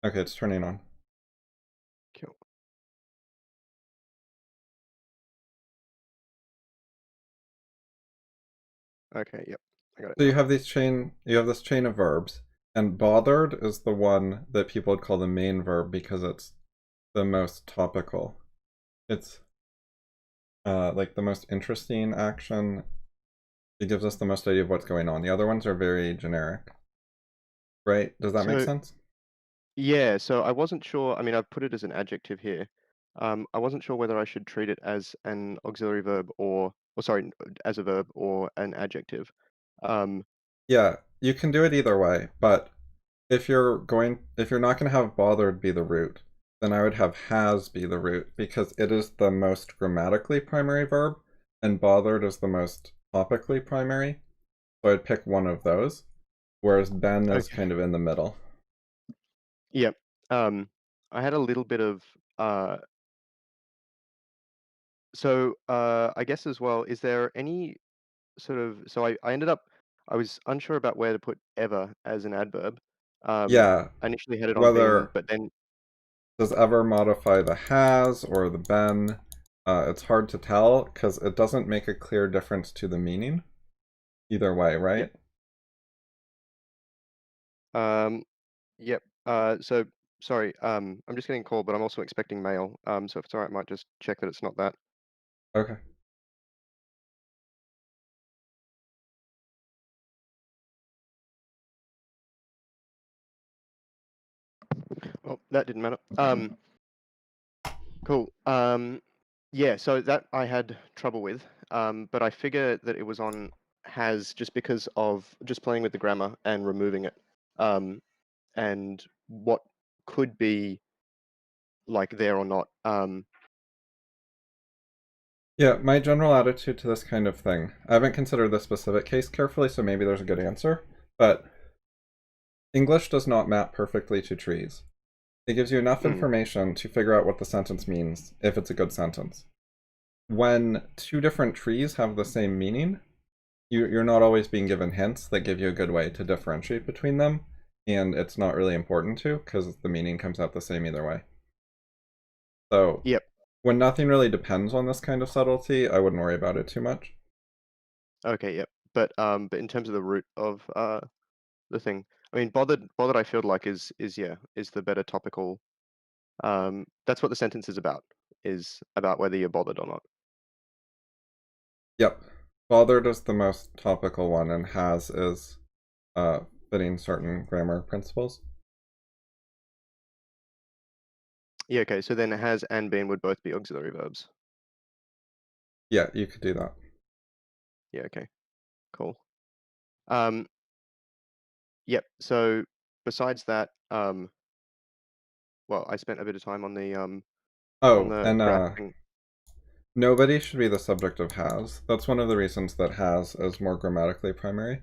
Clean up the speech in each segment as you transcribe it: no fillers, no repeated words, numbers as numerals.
Okay, it's turning on. Cool. Okay, yep. I got it So now. you have this chain of verbs, and bothered is the one that people would call the main verb because it's the most topical. It's like the most interesting action. It gives us the most idea of what's going on. The other ones are very generic, right? Does that make So, sense? yeah, so I wasn't sure. I mean, I've put it as an adjective here. I wasn't sure whether I should treat it as an auxiliary verb or sorry, as a verb or an adjective. Um, Yeah, you can do it either way, but if you're not going to have bothered be the root, then I would have has be the root because it is the most grammatically primary verb, and bothered is the most topically primary. So I'd pick one of those, whereas Ben is okay. kind of in the middle. Yep. I had a little bit of uh, I guess as well, is there any sort of I ended up I was unsure about where to put ever as an adverb. Yeah, I initially had it on been, whether but then does ever modify the has or the been, it's hard to tell because it doesn't make a clear difference to the meaning either way, yep. right? Um, yep. Sorry. I'm just getting a call, but I'm also expecting mail. So if it's all right, I might just check that it's not that. Okay. Oh, that didn't matter. Cool. Yeah, so that I had trouble with. But I figure that it was on has just because of just playing with the grammar and removing it. And what could be like there or not. Yeah, my general attitude to this kind of thing, I haven't considered this specific case carefully, so maybe there's a good answer, but English does not map perfectly to trees. It gives you enough Mm, information to figure out what the sentence means, if it's a good sentence. When two different trees have the same meaning, you're not always being given hints that give you a good way to differentiate between them, and it's not really important to, because the meaning comes out the same either way. So, yep. when nothing really depends on this kind of subtlety, I wouldn't worry about it too much. Okay, yep. But in terms of the root of the thing, I mean, bothered. I feel like is the better topical. That's what the sentence is about whether you're bothered or not. Yep. Bothered is the most topical one, and has is uh, fitting certain grammar principles. Yeah. Okay. So then has and been would both be auxiliary verbs. Yeah, you could do that. Yeah. Okay. Cool. Um. Yep. So besides that, well, I spent a bit of time on Oh, the and graph thing. nobody should be the subject of has. That's one of the reasons that has is more grammatically primary.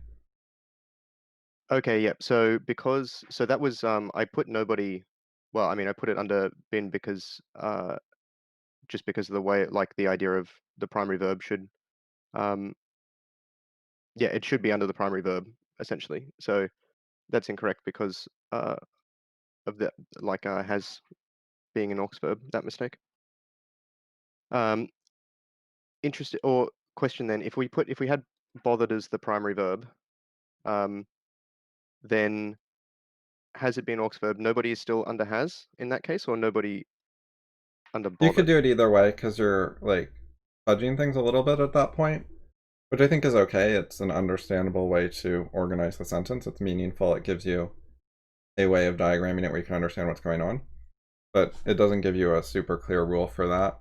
Okay, yep. So that was I put nobody well, I mean I put it under bin because just because of the way like the idea of the primary verb should um yeah, it should be under the primary verb essentially. So that's incorrect because of the has being an aux verb, that mistake. Um Interested or question then, if we had bothered as the primary verb, um then has it been aux verb, nobody is still under has in that case or nobody under You could bothered? do it either way because you're like fudging things a little bit at that point, which I think is okay. It's an understandable way to organize the sentence. It's meaningful. It gives you a way of diagramming it where you can understand what's going on, but it doesn't give you a super clear rule for that.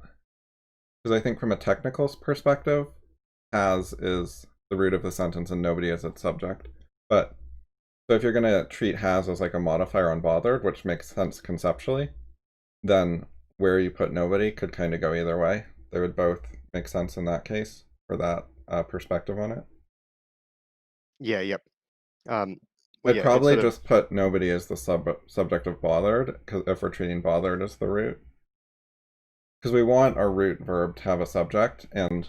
Because I think from a technical perspective, has is the root of the sentence and nobody is its subject. But so if you're going to treat has as like a modifier on bothered, which makes sense conceptually, then where you put nobody could kind of go either way. They would both make sense in that case for that perspective on it. Yeah, yep. Um, well, I'd yeah, it's probably sort of just put nobody as the subject of bothered, because if we're treating bothered as the root, because we want our root verb to have a subject, and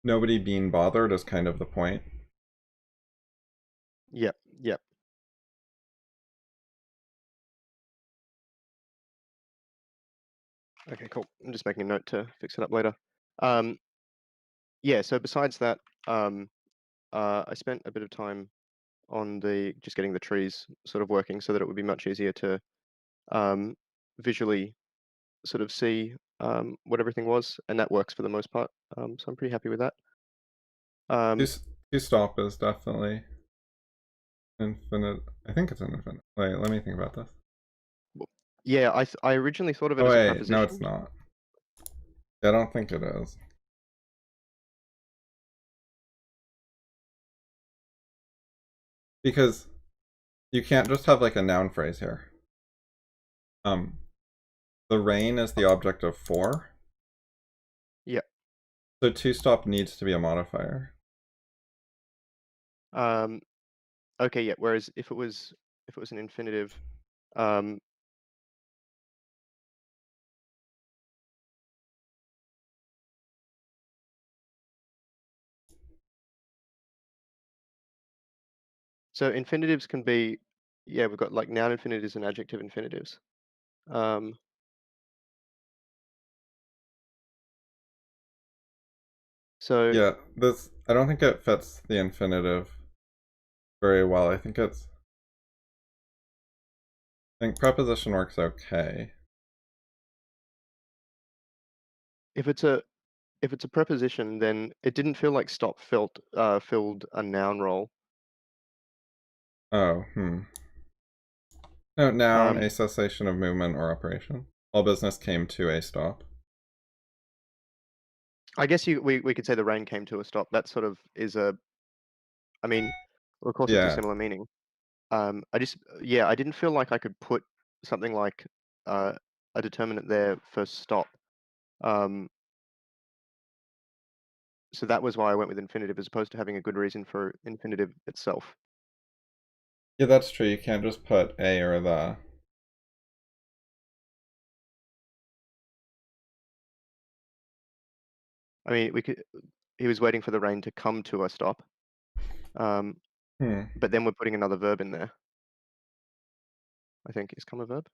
nobody being bothered is kind of the point. yep, yep. Okay, cool. I'm just making a note to fix it up later. Um, yeah, so besides that, um, I spent a bit of time on the just getting the trees sort of working so that it would be much easier to um, visually sort of see what everything was, and that works for the most part. So I'm pretty happy with that. Two, Um, two stop is definitely infinite. I think it's an infinite. Wait, let me think about this. w- yeah, I originally thought of it Oh as a wait, no, it's preposition. not. I don't think it is. Because you can't just have like a noun phrase here. Um, the rain is the object of for, Yeah. so two stop needs to be a modifier. Um, okay. Yeah. Whereas if it was an infinitive, um, so infinitives can be, yeah, we've got like noun infinitives and adjective infinitives. Um, so Yeah, this I don't think it fits the infinitive very well. I think preposition works okay. if it's a if it's a preposition, then it didn't feel like stop filled a noun role. Oh, No, noun, Um, a cessation of movement or operation. All business came to a stop. I guess we could say the rain came to a stop. That sort of is a, I mean, well, of course it's a Yeah. similar meaning. I just, yeah, I didn't feel like I could put something like uh, a determinant there for stop. Um, so that was why I went with infinitive as opposed to having a good reason for infinitive itself. Yeah, that's true. You can't just put a or the. I mean, he was waiting for the rain to come to a stop, um, Hmm. but then we're putting another verb in there. I think is come a verb.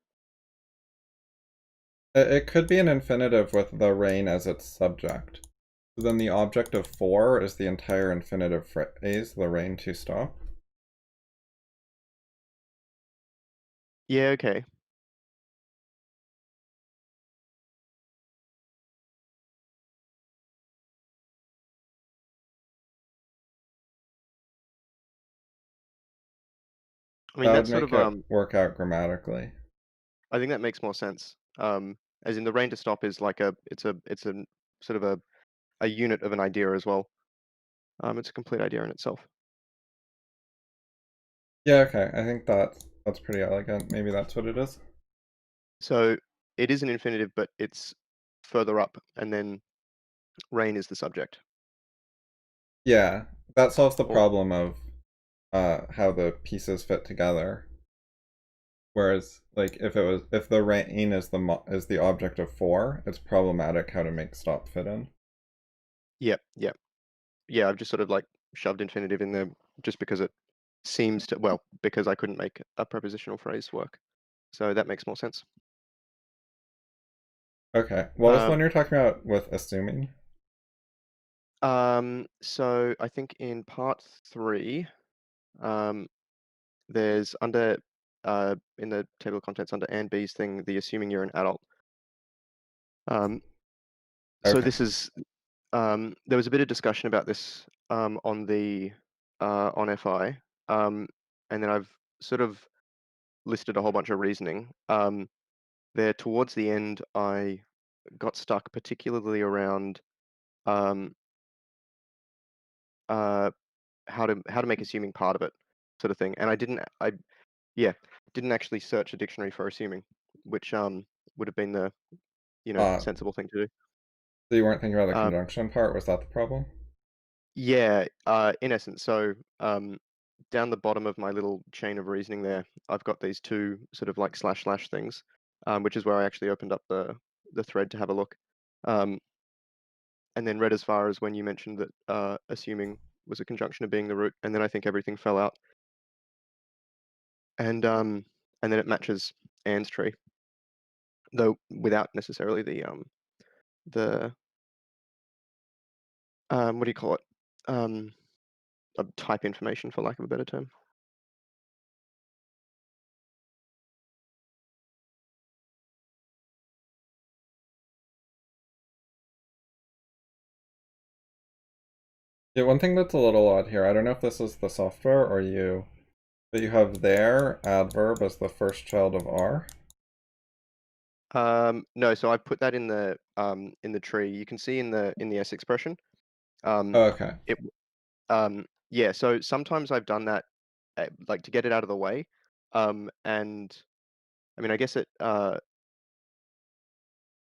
It could be an infinitive with the rain as its subject. So then the object of for is the entire infinitive phrase, the rain to stop. Yeah, okay. I mean, That would that's sort make of it work out grammatically. I think that makes more sense. As in the rain to stop is like it's a sort of a unit of an idea as well. It's a complete idea in itself. Yeah, okay. I think that's pretty elegant. Maybe that's what it is. So it is an infinitive, but it's further up, and then rain is the subject. Yeah, that solves the Or problem of how the pieces fit together. Whereas, like, if the rain is is the object of for, it's problematic how to make stop fit in. yeah. Yeah, I've just sort of like shoved infinitive in there just because it seems to, well, because I couldn't make a prepositional phrase work. So that makes more sense. Okay, what was the one Um, you're talking about with assuming? so I think in part three, um, there's under in the table of contents under and B's thing, the assuming you're an adult. Um, so Okay. this is there was a bit of discussion about this on the on FI, and then I've sort of listed a whole bunch of reasoning. There towards the end, I got stuck particularly around um, uh, how to make assuming part of it, sort of thing. And I yeah didn't actually search a dictionary for assuming, which would have been the Uh, sensible thing to do. so you weren't thinking about the Um, conjunction part? Was that the problem? yeah, in essence. So down the bottom of my little chain of reasoning there, I've got these two sort of like slash slash things, which is where I actually opened up the thread to have a look. Um, and then read as far as when you mentioned that assuming was a conjunction of being the root, and then I think everything fell out, and then it matches Anne's tree. though without necessarily the what do you call it? Um, type information, for lack of a better term. Yeah, one thing that's a little odd here, I don't know if this is the software or you, but you have there adverb as the first child of R. No, so I put that in the tree. You can see in the S expression. Oh, Um, okay. it yeah. So sometimes I've done that, like to get it out of the way. And I mean, I guess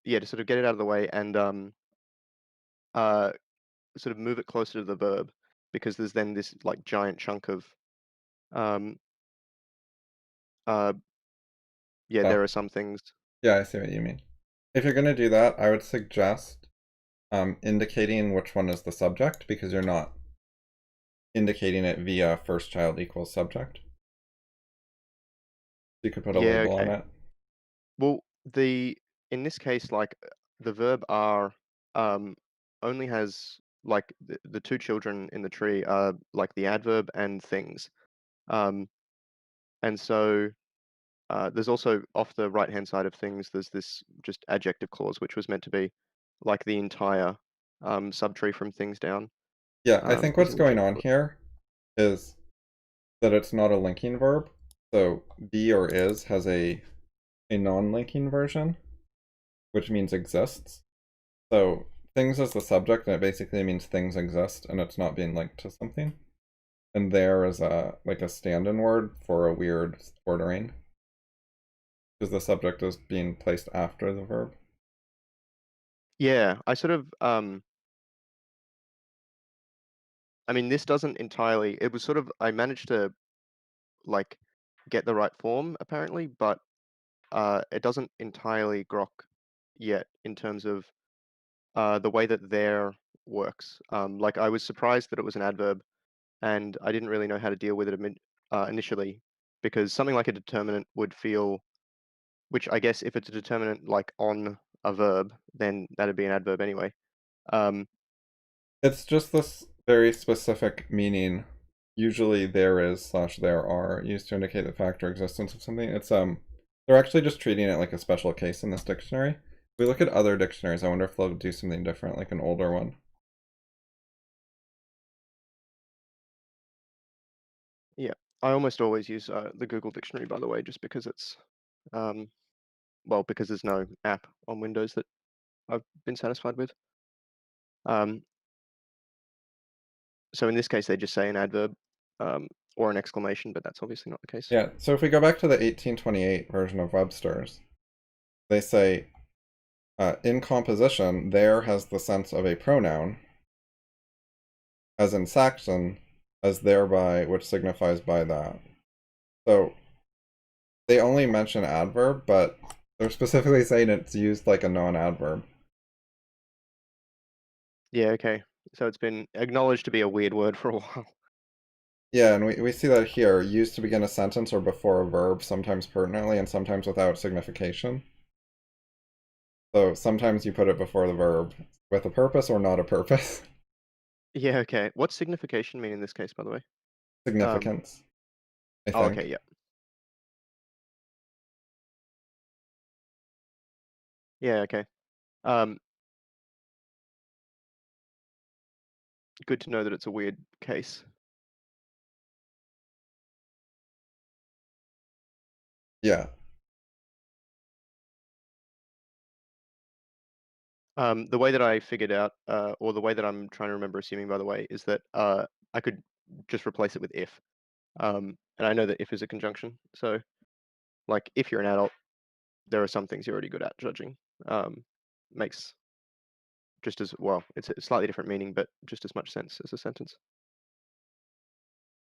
yeah, to sort of get it out of the way and uh, sort of move it closer to the verb, because there's then this like giant chunk of um, uh, yeah, Oh, there are some things. yeah, I see what you mean. If you're gonna do that, I would suggest indicating which one is the subject because you're not indicating it via first child equals subject. You could put a Yeah, label on okay. it. Well, the in this case, like the verb are um, only has like the two children in the tree are like the adverb and things. Um, and so there's also off the right hand side of things, there's this just adjective clause, which was meant to be like the entire subtree from things down. Yeah, I think Is what's an going object on clause. here is that it's not a linking verb. So be or is has a non-linking version, which means exists. So things is the subject, and it basically means things exist, and it's not being linked to something. And there is a like a stand-in word for a weird ordering, because the subject is being placed after the verb. Yeah, I sort of I mean, this doesn't entirely. It was sort of I managed to like get the right form apparently, but it doesn't entirely grok yet in terms of the way that there works. Like I was surprised that it was an adverb, and I didn't really know how to deal with it initially, because something like a determinant would feel, which I guess if it's a determinant like on a verb, then that'd be an adverb anyway. Um, It's just this very specific meaning. Usually there is slash there are used to indicate the fact or existence of something. It's they're actually just treating it like a special case in this dictionary. If we look at other dictionaries, I wonder if they'll do something different, like an older one. yeah, I almost always use the Google Dictionary, by the way, just because it's um, well, because there's no app on Windows that I've been satisfied with. Um, so in this case, they just say an adverb or an exclamation, but that's obviously not the case. Yeah, so if we go back to the 1828 version of Webster's, they say in composition, there has the sense of a pronoun, as in Saxon, as thereby, which signifies by that. So they only mention adverb, but they're specifically saying it's used like a non-adverb. Yeah, okay. So it's been acknowledged to be a weird word for a while. Yeah, and we see that here, used to begin a sentence or before a verb, sometimes pertinently and sometimes without signification. So sometimes you put it before the verb with a purpose or not a purpose. Yeah, okay. What's signification mean in this case, by the way? Um, Significance, I oh, okay, think. yeah. Yeah, okay. Um, good to know that it's a weird case. Yeah. The way that I figured out, or the way that I'm trying to remember assuming, by the way, is that I could just replace it with if. And I know that if is a conjunction. So, like, if you're an adult, there are some things you're already good at judging. Makes just as well, it's a slightly different meaning, but just as much sense as a sentence.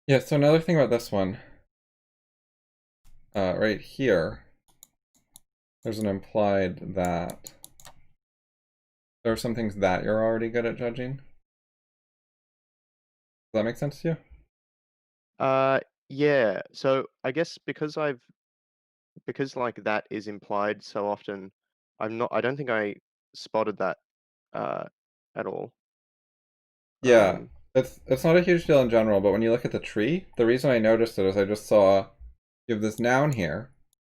Yeah, so another thing about this one, right here, there's an implied that there are some things that you're already good at judging. Does that make sense to you? Uh, yeah. So I guess because like that is implied so often, I don't think I spotted that uh, at all. Yeah, Um, it's not a huge deal in general, but when you look at the tree, the reason I noticed it is I just saw you have this noun here,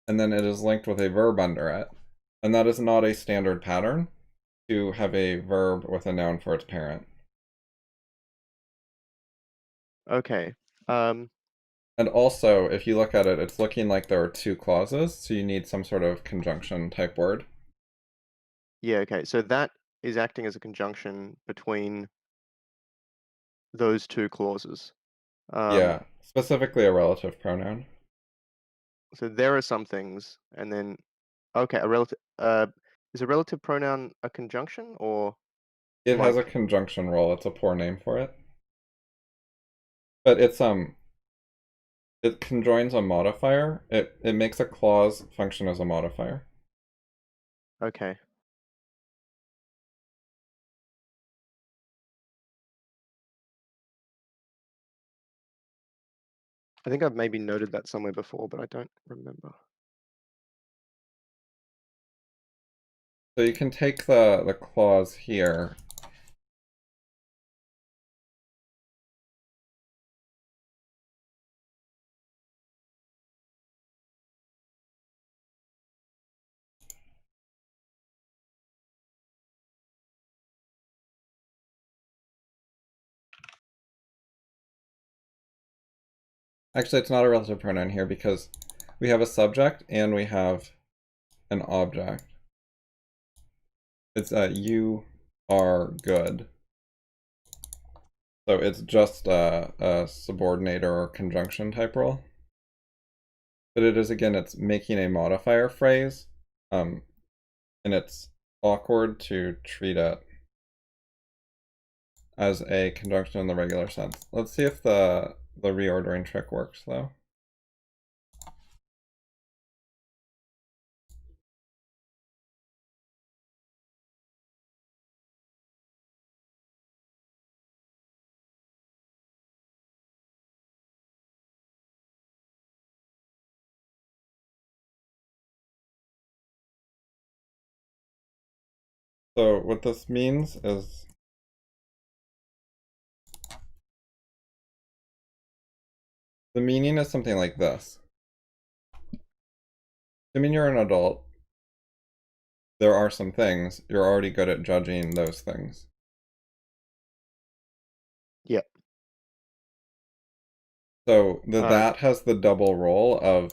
and then it is linked with a verb under it, and that is not a standard pattern to have a verb with a noun for its parent. okay. Um, And also, if you look at it, it's looking like there are two clauses, so you need some sort of conjunction type word. yeah, okay. So that is acting as a conjunction between those two clauses. Um, Yeah, specifically a relative pronoun. so there are some things, and then okay, a relative. Is a relative pronoun a conjunction or It has a like conjunction role. It's a poor name for it, but it conjoins a modifier. It makes a clause function as a modifier. okay? I think I've maybe noted that somewhere before, but I don't remember. So you can take the clause here. Actually, it's not a relative pronoun here because we have a subject and we have an object. It's you are good. So it's just a subordinator or conjunction type role. But it is, again, it's making a modifier phrase, and it's awkward to treat it as a conjunction in the regular sense. Let's see if the reordering trick works, though. So what this means is the meaning is something like this. Assuming you're an adult, there are some things, you're already good at judging those things. Yeah. So the Um, that has the double role of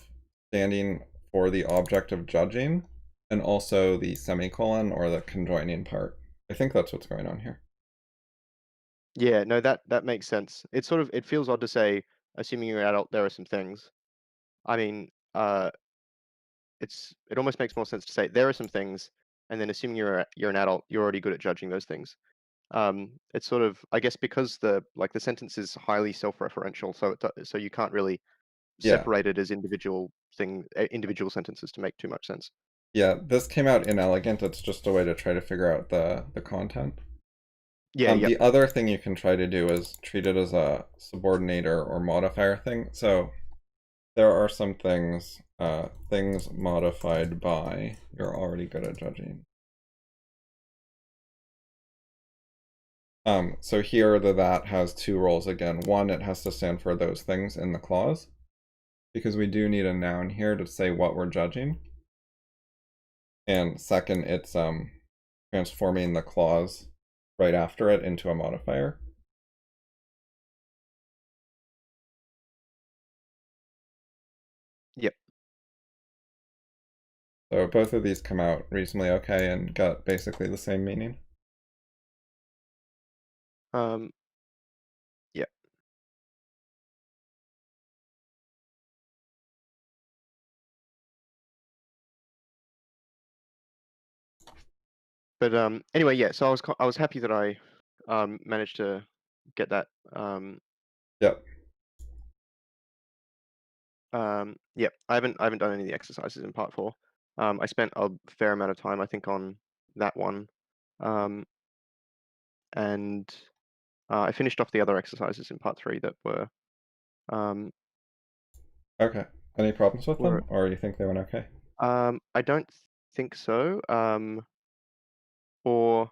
standing for the object of judging and also the semicolon or the conjoining part. I think that's what's going on here. yeah, no, that makes sense. It's sort of it feels odd to say, assuming you're an adult, there are some things. I mean, it almost makes more sense to say there are some things, and then assuming you're an adult, you're already good at judging those things. It's sort of I guess because the sentence is highly self-referential, so so you can't really Yeah. separate it as individual sentences to make too much sense. Yeah, this came out inelegant. It's just a way to try to figure out the content. Yeah, yep. The other thing you can try to do is treat it as a subordinator or modifier thing. So there are some things, things modified by, you're already good at judging. So here the that has two roles again. One, it has to stand for those things in the clause, because we do need a noun here to say what we're judging. And second, it's transforming the clause right after it into a modifier. Yep. So both of these come out reasonably okay and got basically the same meaning. Um, yeah. But anyway, yeah. So I was happy that I managed to get that. Yep. Yeah. I haven't done any of the exercises in part four. I spent a fair amount of time, I think, on that one, um, and I finished off the other exercises in part three that um, Okay. Any problems with them, were or you think they went okay? I don't think so. Or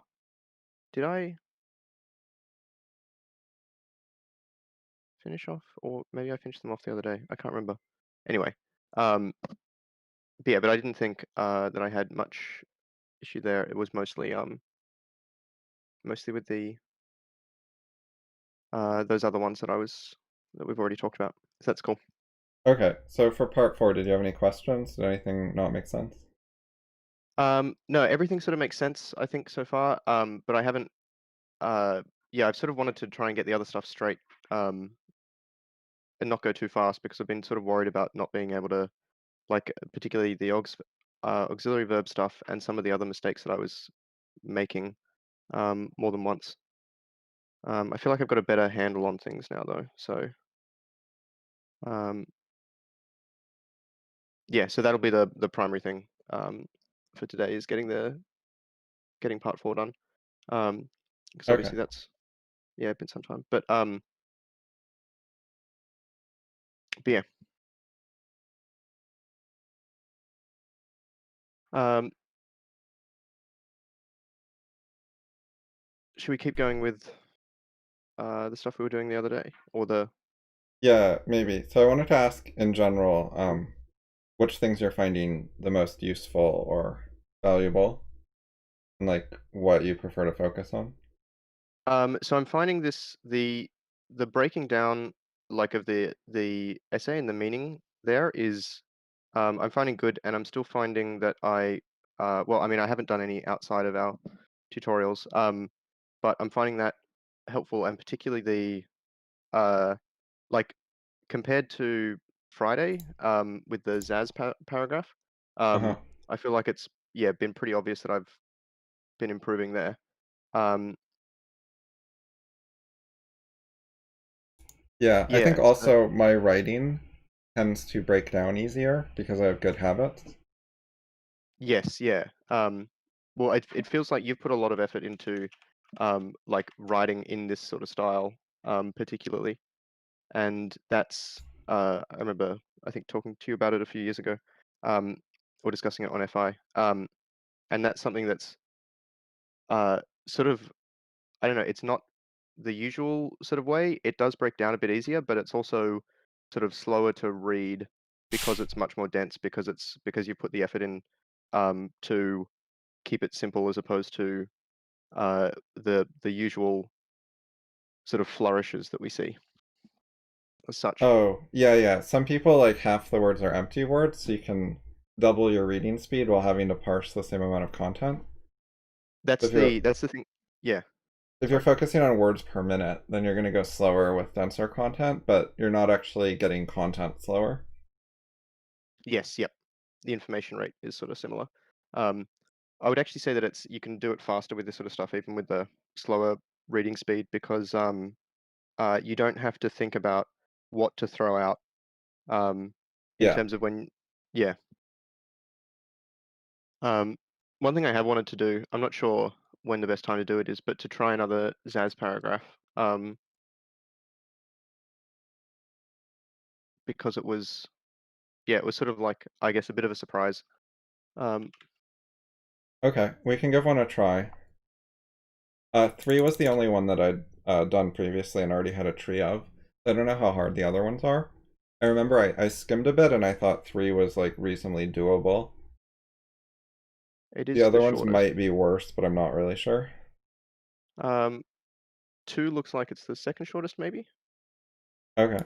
did I finish off? Or maybe I finished them off the other day. I can't remember. Anyway, but yeah, but I didn't think that I had much issue there. It was mostly with the those other ones that we've already talked about. So that's cool. Okay, so for part four, did you have any questions? Did anything not make sense? No, everything sort of makes sense, I think, so far. But I haven't. Yeah, I've sort of wanted to try and get the other stuff straight. And not go too fast because I've been sort of worried about not being able to, like, particularly the auxiliary verb stuff and some of the other mistakes that I was making more than once. I feel like I've got a better handle on things now, though. So, um, yeah, so that'll be the primary thing for today is getting part four done. Because Okay. obviously that's yeah, been some time. But yeah, um, should we keep going with the stuff we were doing the other day, or the Yeah, maybe. So I wanted to ask in general, which things you're finding the most useful or valuable, and like what you prefer to focus on. So I'm finding the breaking down like of the essay and the meaning there is I'm finding good, and I'm still finding that well, I mean, I haven't done any outside of our tutorials, but I'm finding that helpful, and particularly the like compared to Friday with the Zaz paragraph, Uh-huh. I feel like it's yeah been pretty obvious that I've been improving there. Um, Yeah, I think yeah, so also my writing tends to break down easier because I have good habits. yes, yeah. Well, it feels like you've put a lot of effort into like writing in this sort of style, particularly, and that's I remember I think talking to you about it a few years ago, um, or discussing it on FI, and that's something that's sort of I don't know. It's not the usual sort of way. It does break down a bit easier, but it's also sort of slower to read because it's much more dense because you put the effort in to keep it simple as opposed to the usual sort of flourishes that we see as such. Oh, yeah, yeah. Some people like half the words are empty words, so you can double your reading speed while having to parse the same amount of content. If you're That's the thing. Yeah, if you're sorry. focusing on words per minute, then you're going to go slower with denser content, but you're not actually getting content slower. Yes, yep. The information rate is sort of similar. Um, I would actually say that it's you can do it faster with this sort of stuff, even with the slower reading speed, because you don't have to think about what to throw out in Yeah. terms of when. Yeah. Um, one thing I have wanted to do, I'm not sure when the best time to do it is, but to try another Zaz paragraph, because it was, yeah, it was sort of like, I guess, a bit of a surprise. Um, Okay, we can give one a try. Three was the only one that I'd done previously and already had a tree of. I don't know how hard the other ones are. I remember I skimmed a bit and I thought three was like reasonably doable. it The is the other ones shortest. might be worse, but I'm not really sure. Um, two looks like it's the second shortest, maybe. Okay.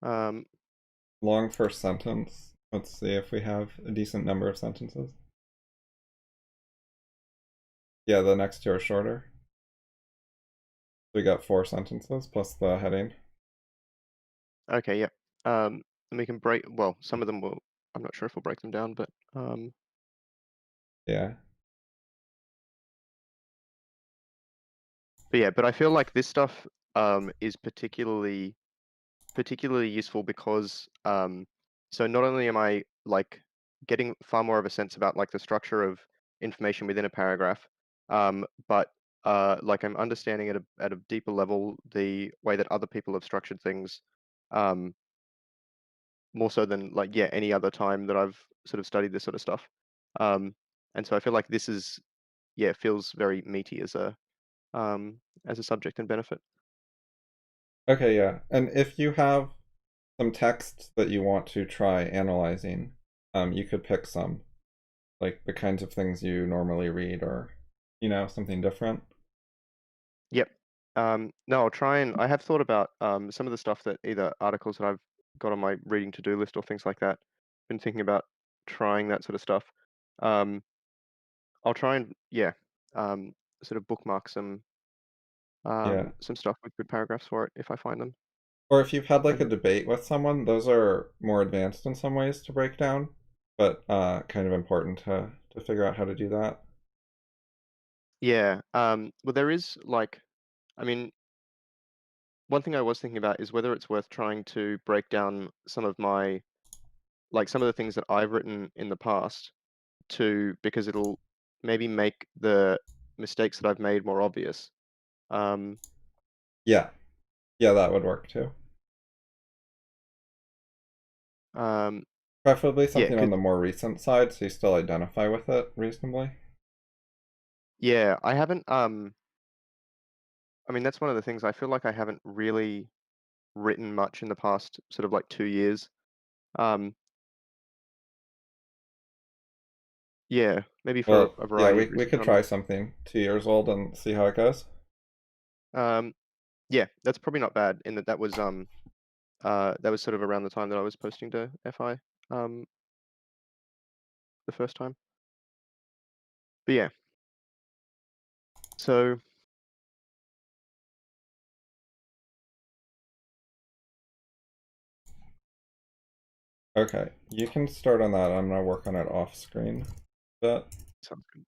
Um, Long first sentence. Let's see if we have a decent number of sentences. Yeah, the next two are shorter. We got four sentences plus the heading. okay, yeah. And we can break, well, some of them will, I'm not sure if we'll break them down, Yeah. but yeah, but I feel like this stuff is particularly useful because so not only am I like getting far more of a sense about like the structure of information within a paragraph, but like I'm understanding at a deeper level the way that other people have structured things um, more so than like yeah any other time that I've sort of studied this sort of stuff. Um, and so I feel like this is yeah feels very meaty as a subject and benefit. Okay, yeah. And if you have some text that you want to try analyzing, you could pick some, like the kinds of things you normally read or, something different. Yep. No, I'll try and I have thought about some of the stuff that either articles that I've got on my reading to-do list or things like that. Been thinking about trying that sort of stuff. Um, I'll try and yeah, um, sort of bookmark Yeah. some stuff with good paragraphs for it if I find them. Or if you've had like a And debate with someone, those are more advanced in some ways to break down, but kind of important to figure out how to do that. yeah, well, there is like, I mean, one thing I was thinking about is whether it's worth trying to break down some of my like some of the things that I've written in the past to because it'll maybe make the mistakes that I've made more obvious. Um, Yeah. Yeah, that would work too. um, Preferably yeah, something on 'cause the more recent side so you still identify with it reasonably. yeah, I haven't. I mean, that's one of the things I feel like I haven't really written much in the past, sort of like 2 years. Um, yeah, maybe for Well, a yeah, variety of we reasons. could try something 2 years old and see how it goes. Um, yeah, that's probably not bad in that that was sort of around the time that I was posting to FI um the first time. But yeah, so Okay, you can start on that. I'm gonna work on it off screen. But sounds good.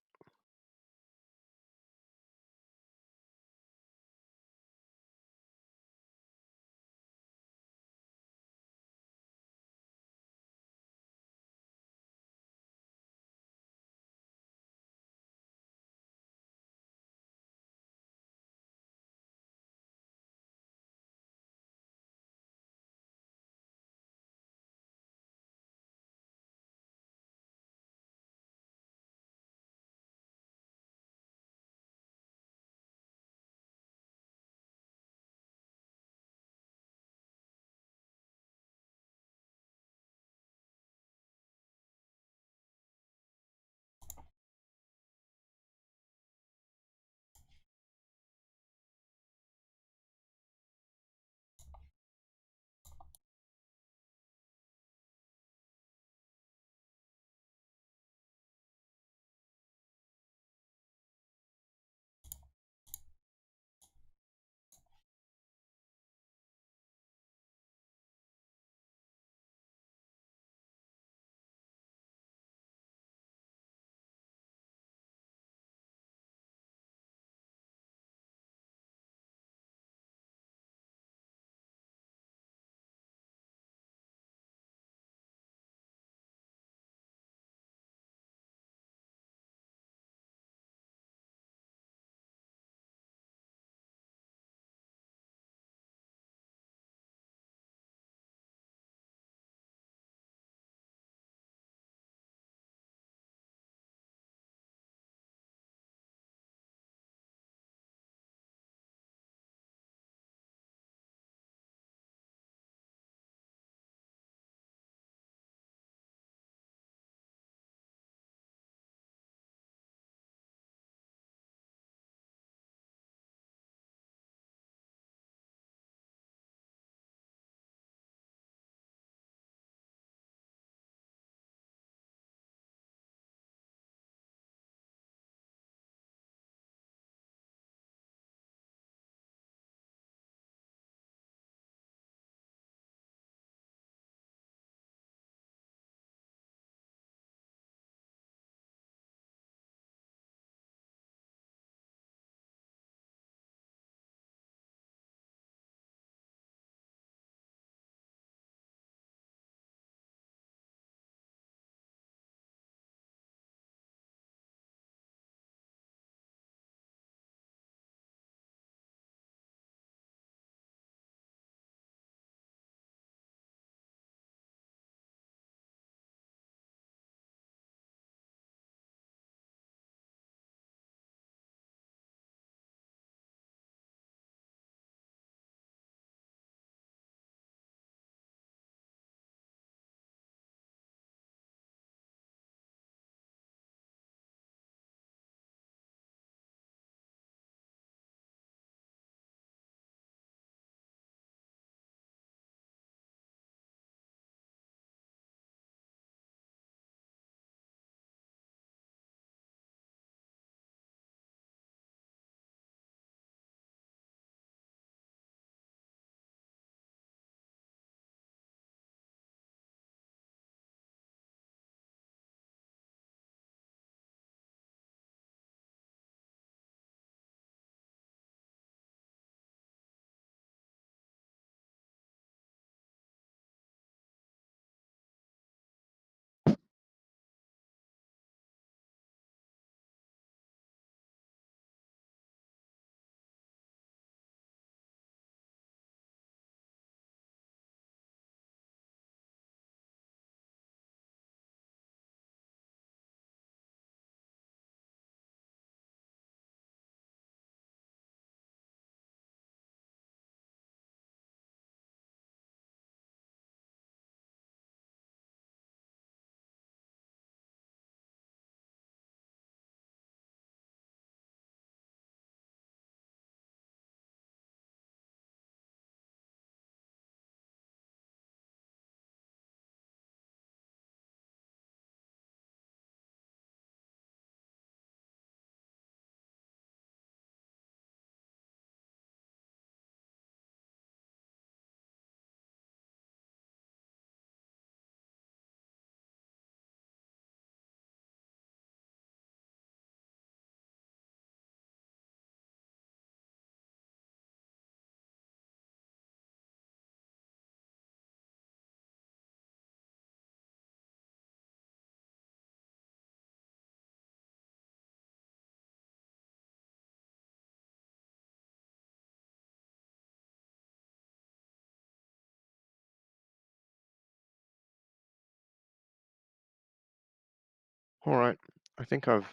All right. I think I've.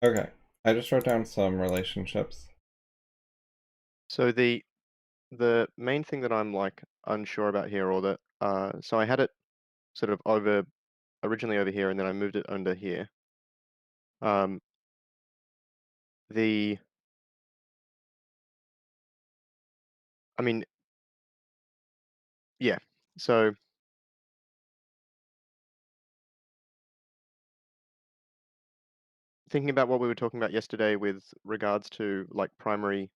Okay, I just wrote down some relationships. So the main thing that I'm like unsure about here, or that so I had it sort of originally over here, and then I moved it under here. Um, the I mean, yeah. So thinking about what we were talking about yesterday with regards to like primary,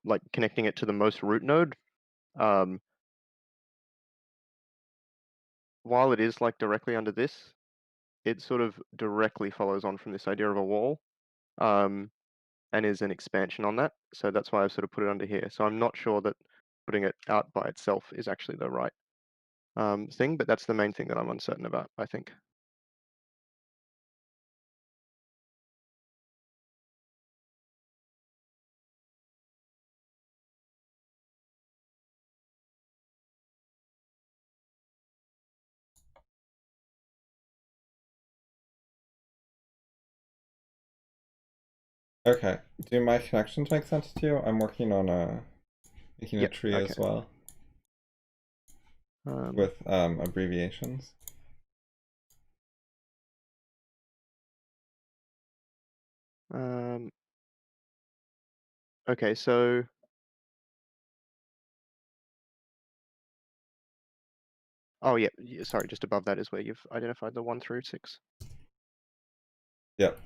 like connecting it to the most root node. Um, while it is like directly under this, it sort of directly follows on from this idea of a wall, um, and is an expansion on that. So that's why I've sort of put it under here. So I'm not sure that putting it out by itself is actually the right thing, but that's the main thing that I'm uncertain about, I think. Okay, do my connections make sense to you? I'm working on making a Yeah. tree Okay. as well Um, with abbreviations. um, okay. So, oh yeah. Sorry. Just above that is where you've identified the 1 through 6. Yep.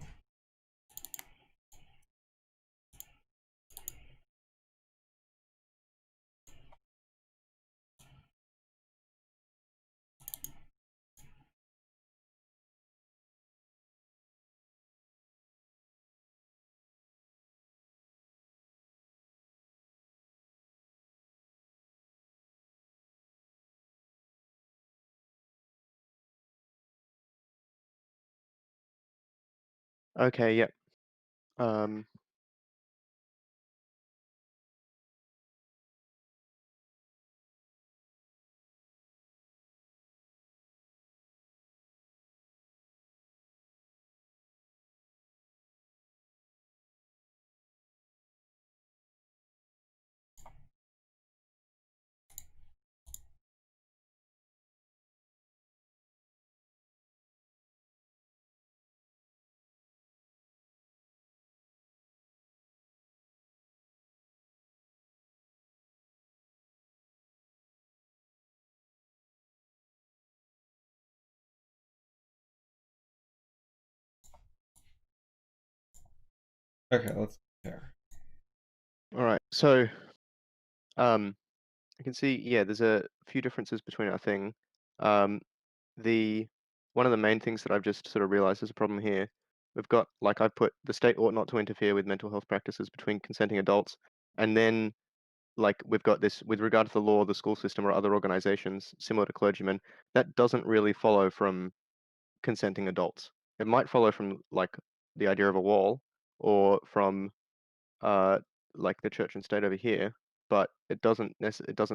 Okay. Yep. Um, Okay, let's compare. all right. So, um, I can see, yeah, there's a few differences between our thing. Um, the one of the main things that I've just sort of realized is a problem here. We've got, like, I've put the state ought not to interfere with mental health practices between consenting adults, and then like we've got this with regard to the law, the school system, or other organizations similar to clergymen. That doesn't really follow from consenting adults. It might follow from like the idea of a wall, or from uh like the church and state over here, but it doesn't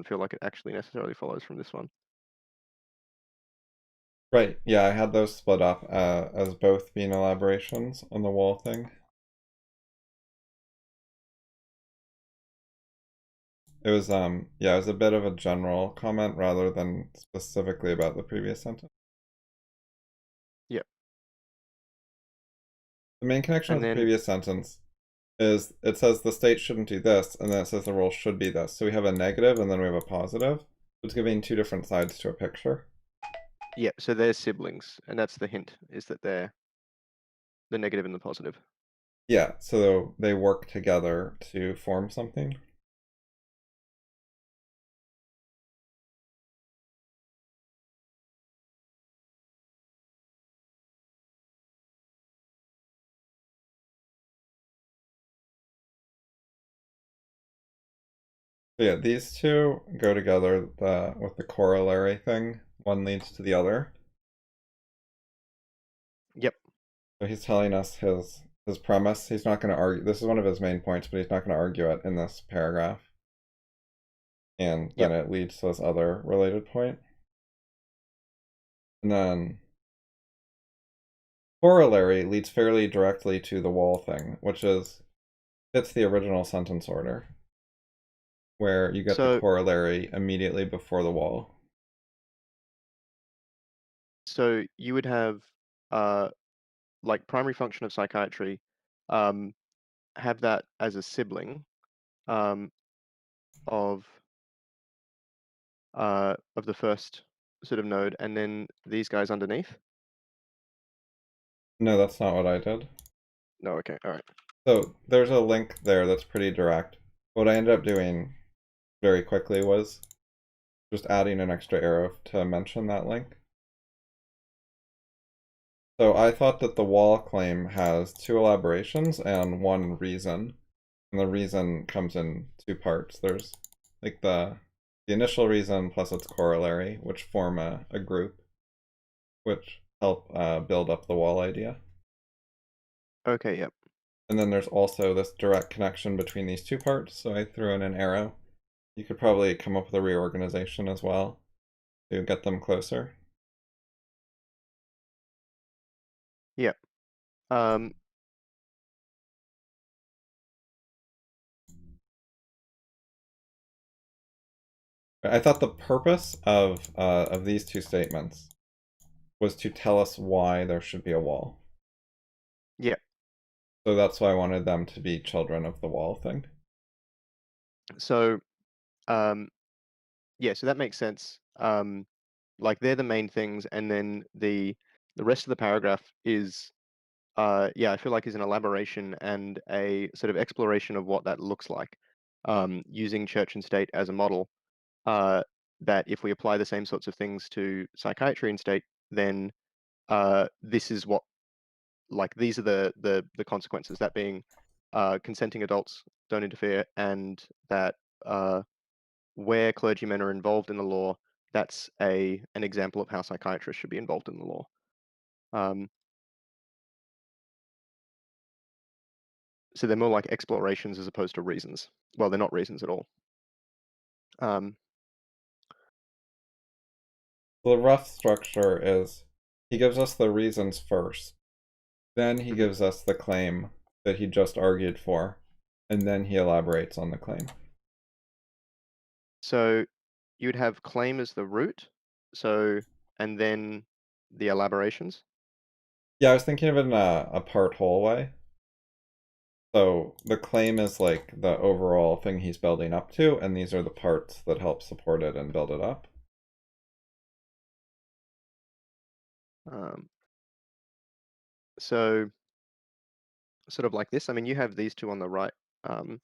feel like it actually necessarily follows from this one. Right, yeah, I had those split up as both being elaborations on the wall thing. It was yeah, it was a bit of a general comment rather than specifically about the previous sentence. Yep. The main connection And with the then previous sentence is it says the state shouldn't do this, and then it says the rule should be this. So we have a negative and then we have a positive. It's giving two different sides to a picture. yep, so they're siblings, and that's the hint, is that they're the negative and the positive. Yeah, so they work together to form something. So yeah, these two go together with the corollary thing. One leads to the other. Yep. So he's telling us his premise. He's not going to argue. This is one of his main points, but he's not going to argue it in this paragraph. And then Yep. it leads to this other related point. And then corollary leads fairly directly to the wall thing, which is fits the original sentence order, where you get the So corollary immediately before the wall. so you would have uh like primary function of psychiatry, um, have that as a sibling um of the first sort of node, and then these guys underneath. No, that's not what I did. No, okay, all right. So there's a link there that's pretty direct. What I ended up doing very quickly was just adding an extra arrow to mention that link. So I thought that the wall claim has two elaborations and one reason. And the reason comes in two parts. There's like the initial reason plus its corollary, which form a group, which help build up the wall idea. Okay, yep. And then there's also this direct connection between these two parts, so I threw in an arrow. You could probably come up with a reorganization as well to get them closer. Yep. Um, I thought the purpose of these two statements was to tell us why there should be a wall. yep. So that's why I wanted them to be children of the wall thing. So, um, yeah, so that makes sense. Like they're the main things, and then the rest of the paragraph is, yeah, I feel like is an elaboration and a sort of exploration of what that looks like, using church and state as a model. That if we apply the same sorts of things to psychiatry and state, then this is what, like, these are the consequences. That being, consenting adults don't interfere, and that uh, where clergymen are involved in the law, that's an example of how psychiatrists should be involved in the law. Um, so they're more like explorations as opposed to reasons. Well, they're not reasons at all. Um, The rough structure is he gives us the reasons first, then he mhm. gives us the claim that he just argued for, and then he elaborates on the claim. So you'd have claim as the root, so and then the elaborations. Yeah, I was thinking of it in a part whole way. So the claim is like the overall thing he's building up to, and these are the parts that help support it and build it up. Um, so sort of like this. I mean, you have these two on the right, um,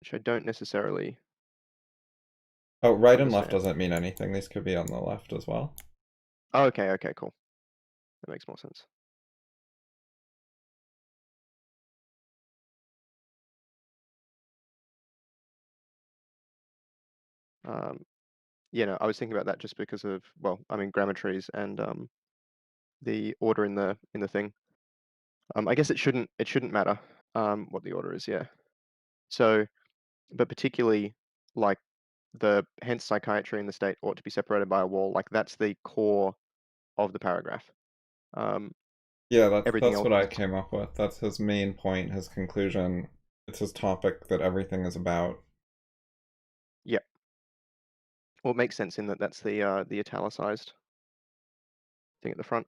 which I don't necessarily Oh, right and left understand. doesn't mean anything. These could be on the left as well. Oh, okay, okay, cool. That makes more sense. Um, you know, I was thinking about that just because of, well, I mean, grammar trees and the order in the thing. I guess it shouldn't matter what the order is, yeah. So, but particularly like the hence psychiatry and the state ought to be separated by a wall. Like that's the core of the paragraph. Um, Yeah, everything that's else what I is, came up with. That's his main point, his conclusion. It's his topic that everything is about. yeah. Well, it makes sense in that that's the italicized thing at the front.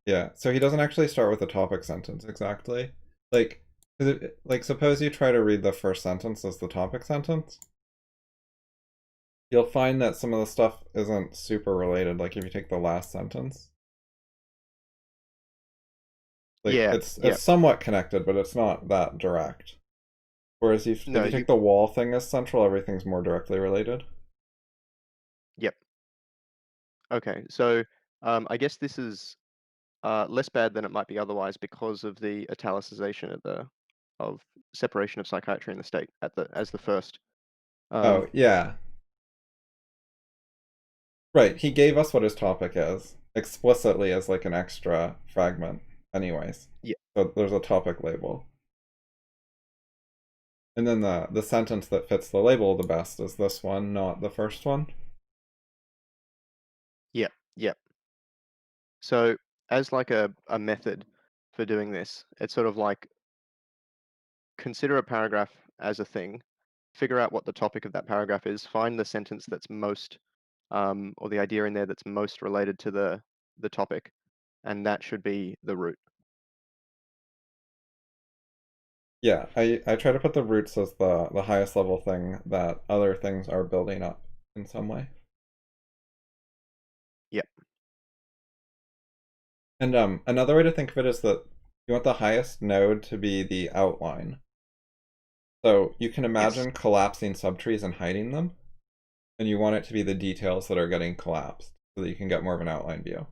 Yeah, so he doesn't actually start with the topic sentence exactly. Like, like suppose you try to read the first sentence as the topic sentence. You'll find that some of the stuff isn't super related. Like if you take the last sentence, like Yeah, it's yeah. somewhat connected, but it's not that direct. Whereas if No, you you, take the wall thing as central, everything's more directly related. yep. Okay, so I guess this is less bad than it might be otherwise because of the italicization of separation of psychiatry and the state at the as the first. Um, Oh, yeah. Right, he gave us what his topic is explicitly as like an extra fragment, anyways. yeah, So there's a topic label. And then the sentence that fits the label the best is this one, not the first one. yeah, yeah. So as like a method for doing this, it's sort of like consider a paragraph as a thing, figure out what the topic of that paragraph is, find the sentence that's most or the idea in there that's most related to the topic, and that should be the root. Yeah, I try to put the roots as the highest level thing that other things are building up in some way. Yep. And another way to think of it is that you want the highest node to be the outline. So you can Yes. imagine collapsing subtrees and hiding them, and you want it to be the details that are getting collapsed so that you can get more of an outline view.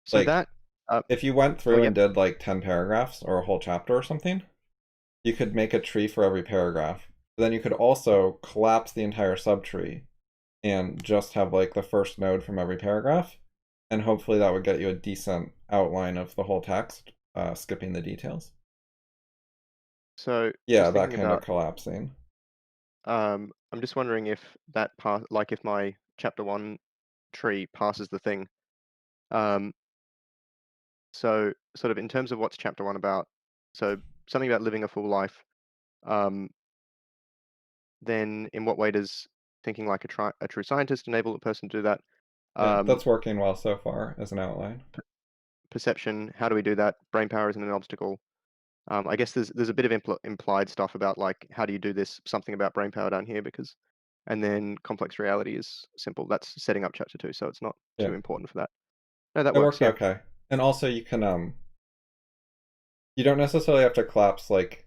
So Like that uh if you went oh through yep. and did like 10 paragraphs or a whole chapter or something, you could make a tree for every paragraph. But then you could also collapse the entire subtree and just have like the first node from every paragraph. And hopefully that would get you a decent outline of the whole text, skipping the details. So Yeah, just that thinking kind of about collapsing. I'm just wondering if that part like if my chapter one tree passes the thing. Um so sort of in terms of what's chapter one about, so something about living a full life, um, then in what way does thinking like a true scientist enable a person to do that? Yeah, Um, that's working well so far as an outline. perception, how do we do that? Brain power isn't an obstacle. I guess there's a bit of implied stuff about like how do you do this? Something about brain power down here because, and then complex reality is simple. That's setting up chapter two, so it's not Yeah, too important for that. No, that it works. worked Yeah, okay. And also you don't necessarily have to collapse like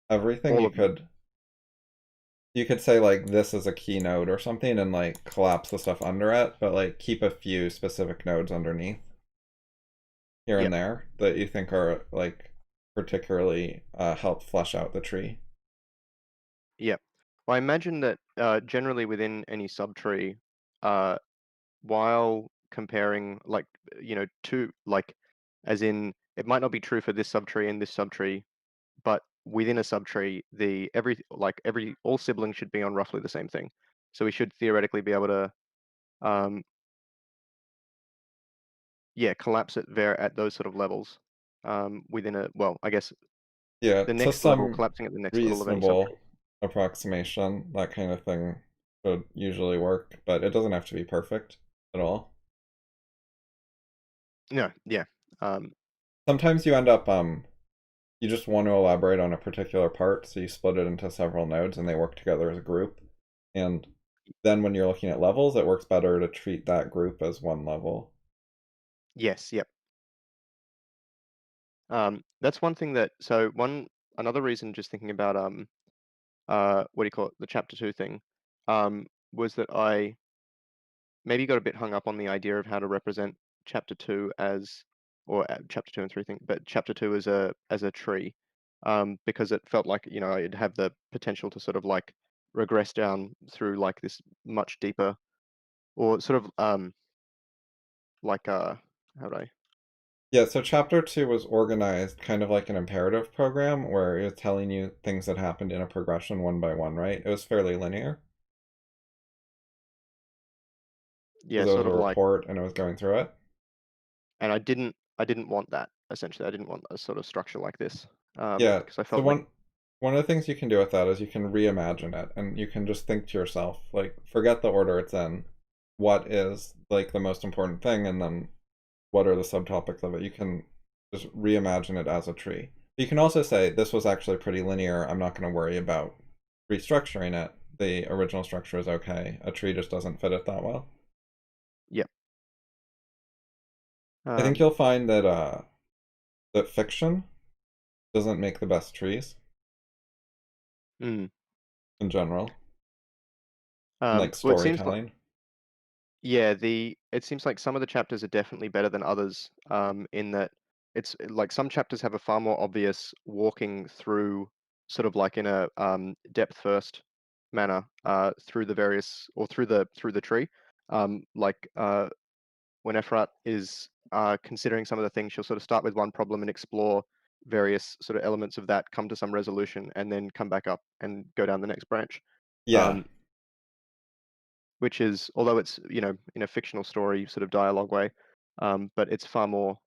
everything. all You of them. could say like this is a keynote or something and like collapse the stuff under it, but like keep a few specific nodes underneath here and Yep, there that you think are like particularly help flesh out the tree. yep. Well, I imagine that generally within any subtree, uh, while comparing like two like as in it might not be true for this subtree and this subtree, but within a subtree, the every all siblings should be on roughly the same thing. So we should theoretically be able to um yeah, collapse it there at those sort of levels. Within a well, I guess Yeah, the to next level, some collapsing at the next level of any reasonable subtree. approximation, that kind of thing should usually work, but it doesn't have to be perfect at all. No, yeah. Um Sometimes you end up you just want to elaborate on a particular part, so you split it into several nodes and they work together as a group. And then when you're looking at levels, it works better to treat that group as one level. yes, yep. That's one thing that so one another reason just thinking about what do you call it, the chapter two thing, was that I maybe got a bit hung up on the idea of how to represent chapter two as, or chapter two and three thing, but chapter two as a tree, because it felt like it'd have the potential to sort of like regress down through like this much deeper, or sort of like how do I? Yeah, so chapter two was organized kind of like an imperative program where it was telling you things that happened in a progression one by one, right? It was fairly linear Yeah, because it was sort a of like, report and it was going through it. and I didn't want that essentially. I didn't want a sort of structure like this, Yeah, because I so felt like one of the things you can do with that is you can reimagine it and you can just think to yourself, like, forget the order it's in. What is like the most important thing and then what are the subtopics of it? You can just reimagine it as a tree. You can also say this was actually pretty linear. I'm not going to worry about restructuring it. The original structure is okay. A tree just doesn't fit it that well. yeah, I think um, you'll find that that fiction doesn't make the best trees mm, in general, and like well, it seems like storytelling. yeah, the it seems like some of the chapters are definitely better than others, in that it's like some chapters have a far more obvious walking through. sort of like in a depth first manner through the various or through the tree. Like when Efrat is considering some of the things, she'll sort of start with one problem and explore various sort of elements of that, come to some resolution, and then come back up and go down the next branch. Yeah. Um, which is, although it's in a fictional story sort of dialogue way, but it's far more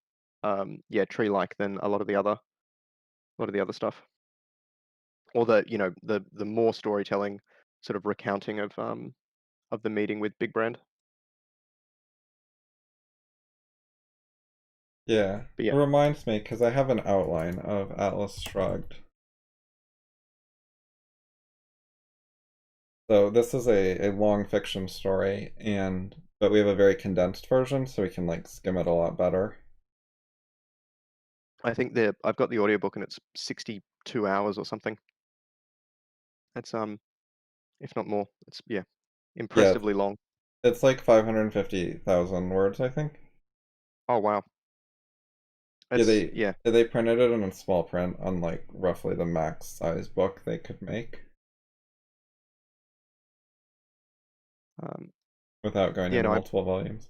yeah, tree-like than a lot of the other stuff, or the more storytelling sort of recounting of the meeting with Big Brand. Yeah. But It yeah, reminds me, because I have an outline of Atlas Shrugged. So this is a long fiction story, but we have a very condensed version, so we can like skim it a lot better. I think I've got the audiobook and it's 62 hours or something. It's if not more. It's yeah, Yeah, impressively long. it's like 550,000 words, I think. Oh wow. Yeah, It's yeah. they printed it in small print on like roughly the max size book they could make Um, without going yeah, into no, multiple volumes.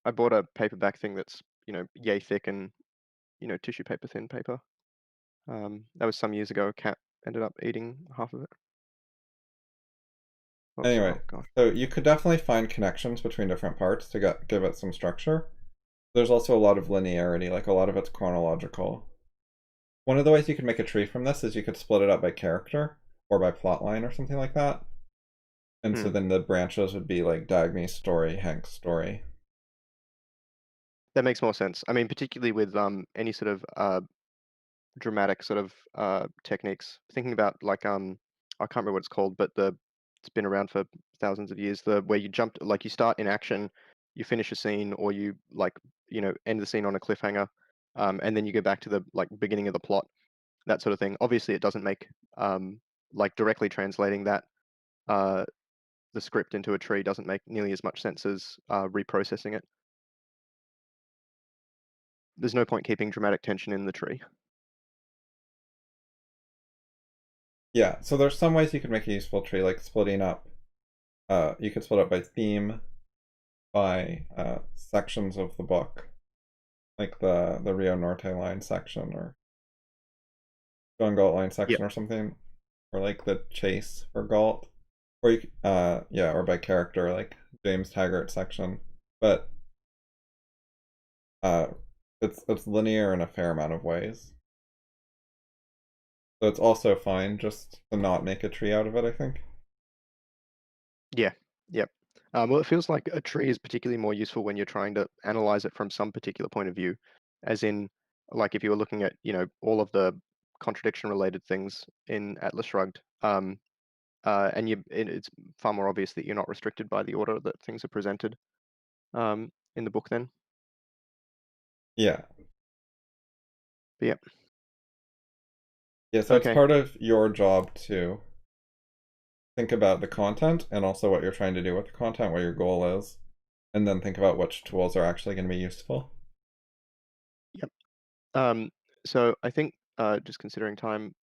I bought a paperback thing that's, yay thick and, tissue paper thin paper. That was some years ago. A cat ended up eating half of it. Oops, Anyway, oh gosh. so you could definitely find connections between different parts to give it some structure. There's also a lot of linearity, like a lot of it's chronological. One of the ways you could make a tree from this is you could split it up by character or by plot line or something like that. And so Hmm. then the branches would be like Dagny's story, Hank's story. That makes more sense. I mean, particularly with any sort of dramatic sort of techniques. Thinking about like I can't remember what it's called, but it's been around for thousands of years. The where you jump, like you start in action, you finish a scene, or you like end the scene on a cliffhanger, and then you go back to the like beginning of the plot, that sort of thing. Obviously, it doesn't make like directly translating that uh the script into a tree doesn't make nearly as much sense as reprocessing it. There's no point keeping dramatic tension in the tree. Yeah, so there's some ways you could make a useful tree, like splitting up. You could split up by theme, by sections of the book, like the Rio Norte line section or John Galt line Yeah, section or something, or like the chase for Galt, or yeah, or by character, like James Taggart section. But uh, it's linear in a fair amount of ways. So it's also fine just to not make a tree out of it, I think. yeah, yep. Well, it feels like a tree is particularly more useful when you're trying to analyze it from some particular point of view, as in, like if you were looking at, all of the contradiction-related things in Atlas Shrugged, and it's far more obvious that you're not restricted by the order that things are presented in the book then. Yeah. But yeah, Yeah, so it's okay. part of your job to think about the content and also what you're trying to do with the content, what your goal is, and then think about which tools are actually going to be useful. Yep. Um, so I think just considering time,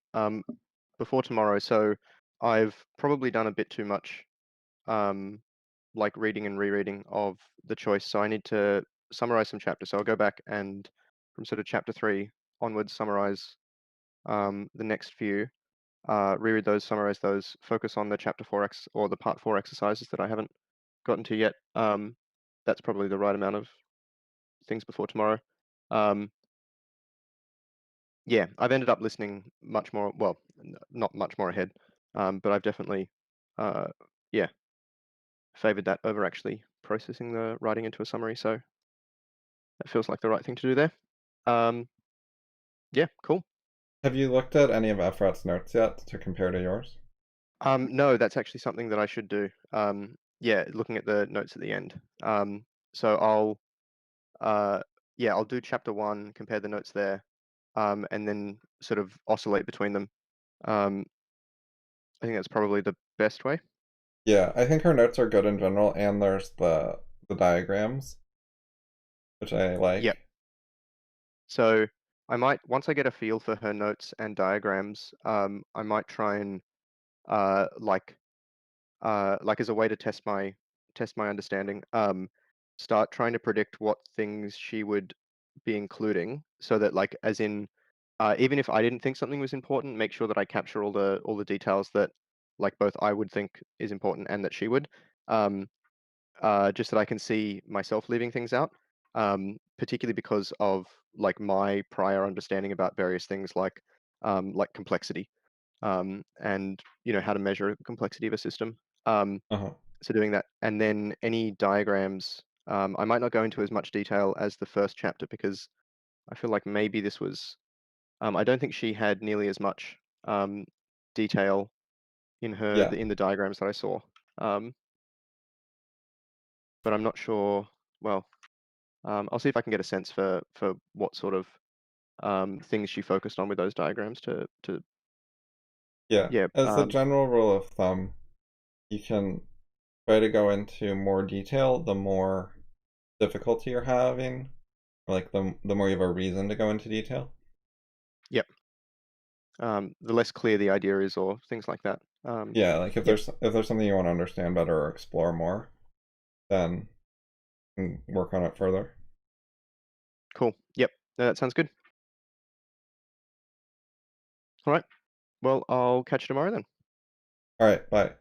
before tomorrow, so I've probably done a bit too much um, like reading and rereading of the choice. So I need to summarize some chapters. So I'll go back and from sort of chapter 3 onwards, summarize the next few, reread those, summarize those, focus on the chapter 4 or the part 4 exercises that I haven't gotten to yet. That's probably the right amount of things before tomorrow. Um, yeah, I've ended up listening much more, well, not much more ahead, but I've definitely, uh, yeah, favored that over actually processing the writing into a summary. So that feels like the right thing to do there. Um, yeah, cool. Have you looked at any of Efrat's notes yet to compare to yours? No, that's actually something that I should do. Yeah, looking at the notes at the end. So uh, yeah, I'll do chapter 1, compare the notes there, and then sort of oscillate between them. Um, I think that's probably the best way. Yeah, I think her notes are good in general, and there's the diagrams, which I Yep. like. So I might once I get a feel for her notes and diagrams, I might try and uh, like like as a way to test my understanding, start trying to predict what things she would be including, so that like as in even if I didn't think something was important, make sure that I capture all the details that like both I would think is important and that she would. Um, just that I can see myself leaving things out, particularly because of like my prior understanding about various things like complexity, and you know how to measure the complexity of a system. Um, Uh-huh. so doing that, and then any diagrams, I might not go into as much detail as the first chapter because I feel like maybe this was. I don't think she had nearly as much detail in Yeah. in the diagrams that I saw. Um, but I'm not sure. Well, I'll see if I can get a sense for what sort of things she focused on with those diagrams to Yeah. yeah As a general rule of thumb, you can try to go into more detail the more difficulty you're having, or like the more you have a reason to go into detail. yep. The less clear the idea is, or things like that. Yeah, like Yep. if there's something you want to understand better or explore more, then work on it further. Cool. Yep. No, that sounds good. All right. Well, I'll catch you tomorrow then. All right, bye.